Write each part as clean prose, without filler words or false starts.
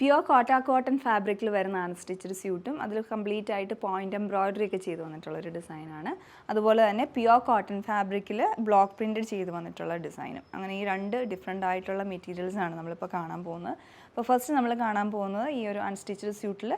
Pure cotton ഫാബ്രിക്കിൽ വരുന്ന unstitched സ്യൂട്ടും അതിൽ കംപ്ലീറ്റ് ആയിട്ട് പോയിന്റ് എംബ്രോയിഡറി ഒക്കെ ചെയ്ത് വന്നിട്ടുള്ളൊരു ഡിസൈനാണ്. അതുപോലെ തന്നെ പ്യുവർ കോട്ടൺ ഫാബ്രിക്കിൽ ബ്ലോക്ക് പ്രിൻറ്റഡ് ചെയ്ത് വന്നിട്ടുള്ള ഡിസൈനും. അങ്ങനെ ഈ രണ്ട് ഡിഫറെൻ്റ് ആയിട്ടുള്ള മെറ്റീരിയൽസാണ് നമ്മളിപ്പോൾ കാണാൻ പോകുന്നത്. അപ്പോൾ ഫസ്റ്റ് നമ്മൾ കാണാൻ പോകുന്നത് ഈ ഒരു അൺസ്റ്റിച്ചഡ് സ്യൂട്ടിൽ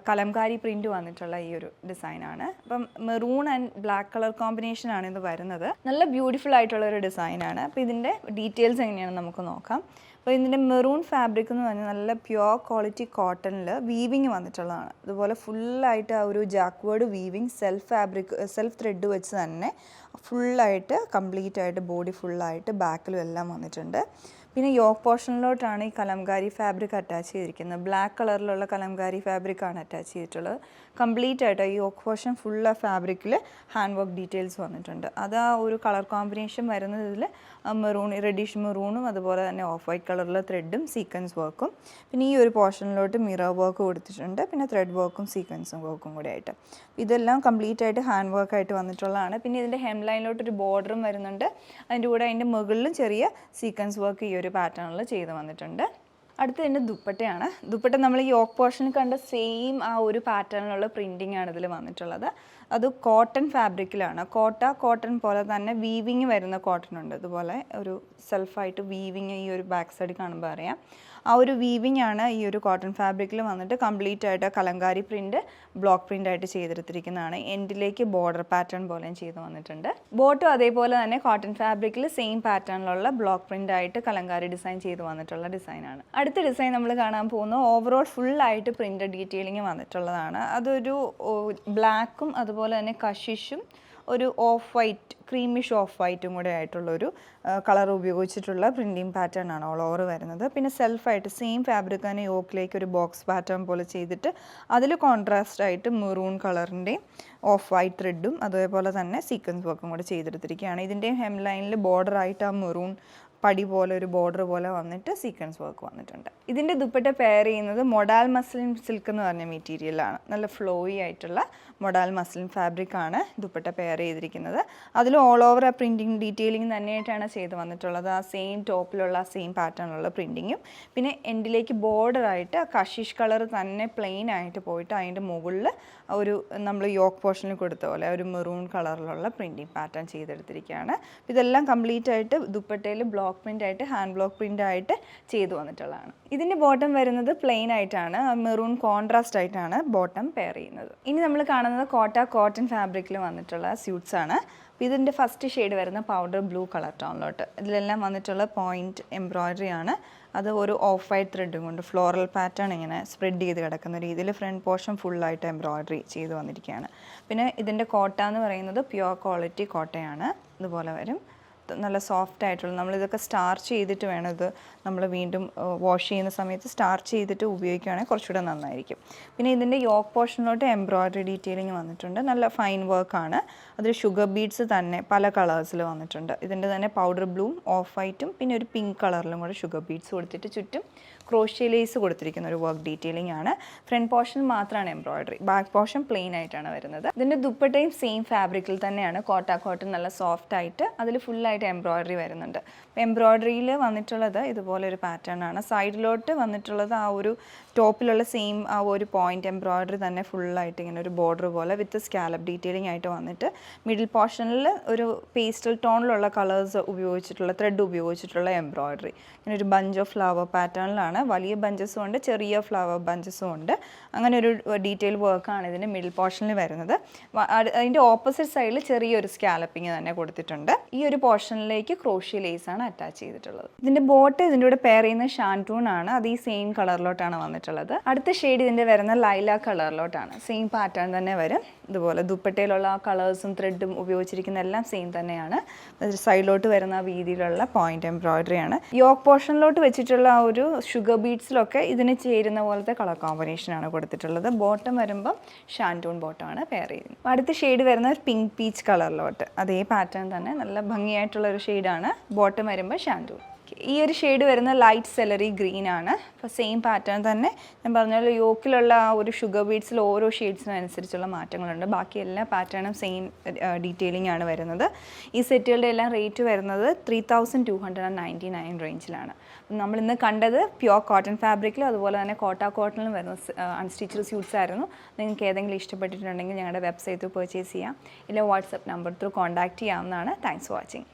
കലംകാരി പ്രിൻറ്റ് വന്നിട്ടുള്ള ഈ ഒരു ഡിസൈനാണ്. അപ്പം മെറൂൺ ആൻഡ് ബ്ലാക്ക് കളർ കോമ്പിനേഷനാണ് ഇത് വരുന്നത്. നല്ല ബ്യൂട്ടിഫുൾ ആയിട്ടുള്ള ഒരു ഡിസൈനാണ്. അപ്പോൾ ഇതിൻ്റെ ഡീറ്റെയിൽസ് എങ്ങനെയാണെന്ന് നമുക്ക് നോക്കാം. അപ്പോൾ ഇതിൻ്റെ മെറൂൺ ഫാബ്രിക് എന്ന് പറഞ്ഞാൽ നല്ല പ്യുവർ ക്വാളിറ്റി കോട്ടണിൽ വീവിങ് വന്നിട്ടുള്ളതാണ്. അതുപോലെ ഫുള്ളായിട്ട് ആ ഒരു ജാക്വേർഡ് വീവിങ് സെൽഫ് ത്രെഡ് വെച്ച് തന്നെ ഫുള്ളായിട്ട് കംപ്ലീറ്റ് ആയിട്ട് ബോഡി ഫുള്ളായിട്ട് ബാക്കിലും എല്ലാം വന്നിട്ടുണ്ട്. പിന്നെ യോക്ക് പോർഷനിലോട്ടാണ് ഈ കലംകാരി ഫാബ്രിക് അറ്റാച്ച് ചെയ്തിരിക്കുന്നത്. ബ്ലാക്ക് കളറിലുള്ള കലംകാരി ഫാബ്രിക്കാണ് അറ്റാച്ച് ചെയ്തിട്ടുള്ളത്. കംപ്ലീറ്റ് ആയിട്ട് ഈ യോക്ക് പോർഷൻ ഫുൾ ആ ഫാബ്രിക്കിൽ ഹാൻഡ് വർക്ക് ഡീറ്റെയിൽസ് വന്നിട്ടുണ്ട്. അത് ആ ഒരു കളർ കോമ്പിനേഷൻ വരുന്നത് ഇതിൽ മെറൂൺ, റെഡിഷ് മെറൂണും അതുപോലെ തന്നെ ഓഫ് വൈറ്റ് കളറിലെ ത്രെഡും സീക്വൻസ് വർക്കും. പിന്നെ ഈ ഒരു പോർഷനിലോട്ട് മിറർ വർക്ക് കൊടുത്തിട്ടുണ്ട്. പിന്നെ ത്രെഡ് വർക്കും സീക്വൻസും വർക്കും കൂടെ ആയിട്ട് ഇതെല്ലാം കംപ്ലീറ്റ് ആയിട്ട് ഹാൻഡ് വർക്കായിട്ട് വന്നിട്ടുള്ളതാണ്. പിന്നെ ഇതിൻ്റെ ഹെം ലൈനിലോട്ട് ഒരു ബോർഡറും വരുന്നുണ്ട്. അതിൻ്റെ കൂടെ അതിൻ്റെ മുകളിലും ചെറിയ സീക്വൻസ് വർക്ക് ഈ ഒരു പാറ്റേണിൽ ചെയ്ത് വന്നിട്ടുണ്ട്. അടുത്ത തന്നെ ദുപ്പട്ടയാണ്. ദുപ്പട്ട നമ്മൾ ഈ യോക്ക് പോർഷനിൽ കണ്ട സെയിം ആ ഒരു പാറ്റേണിലുള്ള പ്രിൻറ്റിംഗ് ആണ് ഇതിൽ വന്നിട്ടുള്ളത്. അത് കോട്ടൺ ഫാബ്രിക്കിലാണ്. കോട്ടൺ പോലെ തന്നെ വീവിങ് വരുന്ന കോട്ടൺ ഉണ്ട്. അതുപോലെ ഒരു സെൽഫായിട്ട് വീവിങ് ഈ ഒരു ബാക്ക് സൈഡ് കാണുമ്പോൾ അറിയാം. ആ ഒരു വീവിങ് ആണ് ഈ ഒരു കോട്ടൺ ഫാബ്രിക്കിൽ വന്നിട്ട് കംപ്ലീറ്റ് ആയിട്ട് കലങ്കാരി പ്രിൻറ്റ് ബ്ലോക്ക് പ്രിൻ്റ് ആയിട്ട് ചെയ്തെടുത്തിരിക്കുന്നതാണ്. എൻഡിലേക്ക് ബോർഡർ പാറ്റേൺ പോലെയും ചെയ്ത് വന്നിട്ടുണ്ട്. ബോട്ടും അതേപോലെ തന്നെ കോട്ടൺ ഫാബ്രിക്കിൽ സെയിം പാറ്റേണിലുള്ള ബ്ലോക്ക് പ്രിൻ്റ് ആയിട്ട് കലങ്കാരി ഡിസൈൻ ചെയ്ത് വന്നിട്ടുള്ള ഡിസൈനാണ്. അടുത്ത ഡിസൈൻ നമ്മൾ കാണാൻ പോകുന്നത് ഓവറോൾ ഫുള്ളായിട്ട് പ്രിൻ്റഡ് ഡീറ്റെയിലിംഗ് വന്നിട്ടുള്ളതാണ്. അതൊരു ബ്ലാക്കും അതുപോലെ തന്നെ കഷിഷും ഒരു ഓഫ് വൈറ്റ്, ക്രീമിഷ് ഓഫ് വൈറ്റും കൂടെ ആയിട്ടുള്ളൊരു കളർ ഉപയോഗിച്ചിട്ടുള്ള പ്രിൻറ്റിങ് പാറ്റേൺ ആണ് ഓൾ ഓവർ വരുന്നത്. പിന്നെ സെൽഫായിട്ട് സെയിം ഫാബ്രിക് തന്നെ യോക്കിലേക്ക് ഒരു ബോക്സ് പാറ്റേൺ പോലെ ചെയ്തിട്ട് അതിൽ കോൺട്രാസ്റ്റ് ആയിട്ട് മെറൂൺ കളറിൻ്റെയും ഓഫ് വൈറ്റ് ത്രെഡും അതേപോലെ തന്നെ സീക്വൻസ് വർക്കും കൂടെ ചെയ്തെടുത്തിരിക്കുകയാണ്. ഇതിൻ്റെയും ഹെം ലൈനിൽ ബോർഡറായിട്ട് ആ മെറൂൺ പടി പോലെ ഒരു ബോർഡർ പോലെ വന്നിട്ട് സീക്വൻസ് വർക്ക് വന്നിട്ടുണ്ട്. ഇതിൻ്റെ ദുപ്പട്ട പെയർ ചെയ്യുന്നത് മൊഡാൽ മസ്ലിൻ സിൽക്ക് എന്ന് പറഞ്ഞ മെറ്റീരിയലാണ്. നല്ല ഫ്ലോയി ആയിട്ടുള്ള മൊഡാൽ മസ്ലിൻ ഫാബ്രിക്കാണ് ദുപ്പട്ട പെയർ ചെയ്തിരിക്കുന്നത്. അതിൽ ഓൾ ഓവർ ആ പ്രിൻറ്റിങ് ഡീറ്റെയിലിംഗ് തന്നെയായിട്ടാണ് ചെയ്ത് വന്നിട്ടുള്ളത്. ആ സെയിം ടോപ്പിലുള്ള സെയിം പാറ്റേണിലുള്ള പ്രിൻറ്റിങ്ങും പിന്നെ എൻഡിലേക്ക് ബോർഡറായിട്ട് കഷിഷ് കളർ തന്നെ പ്ലെയിൻ ആയിട്ട് പോയിട്ട് അതിൻ്റെ മുകളിൽ ഒരു നമ്മൾ യോക്ക് പോർഷനിൽ കൊടുത്ത പോലെ ഒരു മെറൂൺ കളറിലുള്ള പ്രിൻറ്റിങ് പാറ്റേൺ ചെയ്തെടുത്തിരിക്കുകയാണ്. ഇതെല്ലാം കംപ്ലീറ്റ് ആയിട്ട് ദുപ്പട്ടയിൽ ബ്ലോക്ക് പ്രിൻ്റ് ആയിട്ട് ഹാൻഡ് ബ്ലോക്ക് പ്രിൻ്റ് ആയിട്ട് ചെയ്തു വന്നിട്ടുള്ളതാണ്. ഇതിൻ്റെ ബോട്ടം വരുന്നത് പ്ലെയിൻ ആയിട്ടാണ്, മെറൂൺ കോൺട്രാസ്റ്റ് ആയിട്ടാണ് ബോട്ടം പെയർ ചെയ്യുന്നത്. ഇനി നമ്മൾ കാണുന്നത് കോട്ടൺ ഫാബ്രിക്കിൽ വന്നിട്ടുള്ള സ്യൂട്ട്സ് ആണ്. അപ്പോൾ ഇതിൻ്റെ ഫസ്റ്റ് ഷെയ്ഡ് വരുന്ന പൗഡർ ബ്ലൂ കളർ ടോണിലോട്ട് ഇതിലെല്ലാം വന്നിട്ടുള്ള പോയിൻറ്റ് എംബ്രോയിഡറി ആണ്. അത് ഒരു ഓഫ് വൈറ്റ് ത്രെഡും കൊണ്ട് ഫ്ലോറൽ പാറ്റേൺ ഇങ്ങനെ സ്പ്രെഡ് ചെയ്ത് കിടക്കുന്ന രീതിയിൽ ഫ്രണ്ട് പോർഷൻ ഫുള്ളായിട്ട് എംബ്രോയിഡറി ചെയ്ത് വന്നിരിക്കുകയാണ്. പിന്നെ ഇതിൻ്റെ കോട്ട എന്ന് പറയുന്നത് പ്യുവർ ക്വാളിറ്റി കോട്ടയാണ്. ഇതുപോലെ വരും, നല്ല സോഫ്റ്റ് ആയിട്ടുള്ള. നമ്മളിതൊക്കെ സ്റ്റാർച്ച് ചെയ്തിട്ട് വേണം ഇത് നമ്മൾ വീണ്ടും വാഷ് ചെയ്യുന്ന സമയത്ത് സ്റ്റാർച്ച് ചെയ്തിട്ട് ഉപയോഗിക്കുകയാണെങ്കിൽ കുറച്ചുകൂടെ നന്നായിരിക്കും. പിന്നെ ഇതിൻ്റെ യോക്ക് പോർഷനിലോട്ട് എംബ്രോയിഡറി ഡീറ്റെയിലിംഗ് വന്നിട്ടുണ്ട്. നല്ല ഫൈൻ വർക്കാണ്. അതിൽ ഷുഗർ ബീഡ്സ് തന്നെ പല കളേഴ്സിൽ വന്നിട്ടുണ്ട്. ഇതിൻ്റെ തന്നെ പൗഡർ ബ്ലൂവും ഓഫ് വൈറ്റും പിന്നെ ഒരു പിങ്ക് കളറിലും കൂടെ ഷുഗർ ബീഡ്സ് കൊടുത്തിട്ട് ചുറ്റും ക്രോഷ്യ ലേസ് കൊടുത്തിരിക്കുന്ന ഒരു വർക്ക് ഡീറ്റെയിലിംഗ് ആണ്. ഫ്രണ്ട് പോർഷൻ മാത്രമാണ് എംബ്രോയിഡറി, ബാക്ക് പോർഷൻ പ്ലെയിൻ ആയിട്ടാണ് വരുന്നത്. ഇതിൻ്റെ ദുപ്പട്ടയും സെയിം ഫാബ്രിക്കിൽ തന്നെയാണ്. കോട്ടൺ നല്ല സോഫ്റ്റ് ആയിട്ട് അതിൽ ഫുള്ളായിട്ട് എംബ്രോയിഡറി വരുന്നുണ്ട്. എംബ്രോയിഡറിയിൽ വന്നിട്ടുള്ളത് ഇതുപോലെ ഒരു പാറ്റേൺ ആണ്. സൈഡിലോട്ട് വന്നിട്ടുള്ളത് ആ ഒരു ടോപ്പിലുള്ള സെയിം ആ ഒരു പോയിന്റ് എംബ്രോയിഡറി തന്നെ ഫുള്ളായിട്ട് ഇങ്ങനെ ഒരു ബോർഡർ പോലെ വിത്ത് സ്കാലപ്പ് ഡീറ്റെയിലിംഗ് ആയിട്ട് വന്നിട്ട് മിഡിൽ പോർഷനിൽ ഒരു പേസ്റ്റൽ ടോണിലുള്ള കളേഴ്സ് ഉപയോഗിച്ചിട്ടുള്ള ത്രെഡ് ഉപയോഗിച്ചിട്ടുള്ള എംബ്രോയിഡറി. ഇങ്ങനെ ഒരു ബഞ്ച് ഓഫ് ഫ്ലവർ പാറ്റേണിലാണ്. വലിയ ബഞ്ചസും ഉണ്ട്, ചെറിയ ഫ്ലവർ ബഞ്ചസും ഉണ്ട്. അങ്ങനെ ഒരു ഡീറ്റെയിൽ വർക്കാണ് ഇതിൻ്റെ മിഡിൽ പോർഷനിൽ വരുന്നത്. അതിൻ്റെ ഓപ്പോസിറ്റ് സൈഡിൽ ചെറിയൊരു സ്കാലപ്പിങ് തന്നെ കൊടുത്തിട്ടുണ്ട്. ഈ ഒരു പോർഷനിലേക്ക് ക്രോഷ്യ ലേസ് ആണ് അറ്റാച്ച് ചെയ്തിട്ടുള്ളത്. ഇതിൻ്റെ ബോട്ട് ഇതിൻ്റെ കൂടെ പെയർ ചെയ്യുന്ന ഷാൻറ്റൂൺ ആണ്. അത് ഈ സെയിം കളറിലോട്ടാണ് വന്നിട്ടുള്ളത്. അടുത്ത ഷെയ്ഡ് ഇതിൻ്റെ വരുന്ന ലൈല കളറിലോട്ടാണ്. സെയിം പാറ്റേൺ തന്നെ വരും. ഇതുപോലെ ദുപ്പട്ടയിലുള്ള ആ കളേഴ്സും ത്രെഡും ഉപയോഗിച്ചിരിക്കുന്ന എല്ലാം സെയിം തന്നെയാണ്. സൈഡിലോട്ട് വരുന്ന രീതിയിലുള്ള പോയിന്റ് എംബ്രോയിഡറി ആണ്. യോക്ക് പോർഷനിലോട്ട് വെച്ചിട്ടുള്ള ആ ഒരു ഷുഗർ ബീഡ്സിലൊക്കെ ഇതിന് ചേരുന്ന പോലത്തെ കളർ കോമ്പിനേഷനാണ് കൊടുത്തിട്ടുള്ളത്. ബോട്ടം വരുമ്പം ഷാൻറ്റൂൺ ബോട്ടമാണ് പെയർ ചെയ്യുന്നത്. അടുത്ത ഷെയ്ഡ് വരുന്ന ഒരു പിങ്ക് പീച്ച് കളറിലോട്ട് അതേ പാറ്റേൺ തന്നെ നല്ല ഭംഗിയായിട്ടുള്ള ഒരു ഷെയ്ഡാണ്. ബോട്ടം വരുമ്പോൾ ഷാൻറ്റൂൺ. ഈ ഒരു ഷെയ്ഡ് വരുന്ന ലൈറ്റ് സെലറി ഗ്രീൻ ആണ്. അപ്പോൾ സെയിം പാറ്റേൺ തന്നെ ഞാൻ പറഞ്ഞ പോലെ യോക്കിലുള്ള ആ ഒരു ഷുഗർ ബീഡ്സിൽ ഓരോ ഷെയ്ഡ്സിനും അനുസരിച്ചുള്ള മാറ്റങ്ങളുണ്ട്. ബാക്കി എല്ലാ പാറ്റേണും സെയിം ഡീറ്റെയിലിംഗ് ആണ് വരുന്നത്. ഈ സെറ്റുകളുടെ എല്ലാം റേറ്റ് വരുന്നത് 3299 റേഞ്ചിലാണ്. നമ്മളിന്ന് കണ്ടത് പ്യുവർ കോട്ടൺ ഫാബ്രിക്കിലും അതുപോലെ തന്നെ കോട്ടണിലും വരുന്ന അൺസ്റ്റിച്ചഡ് സ്യൂട്ട്സ് ആയിരുന്നു. നിങ്ങൾക്ക് ഏതെങ്കിലും ഇഷ്ടപ്പെട്ടിട്ടുണ്ടെങ്കിൽ ഞങ്ങളുടെ വെബ്സൈറ്റിൽ പർച്ചേസ് ചെയ്യാം, ഇല്ല വാട്സപ്പ് നമ്പർ ത്രൂ കോൺടാക്റ്റ് ചെയ്യാവുന്നതാണ്. Thanks for watching.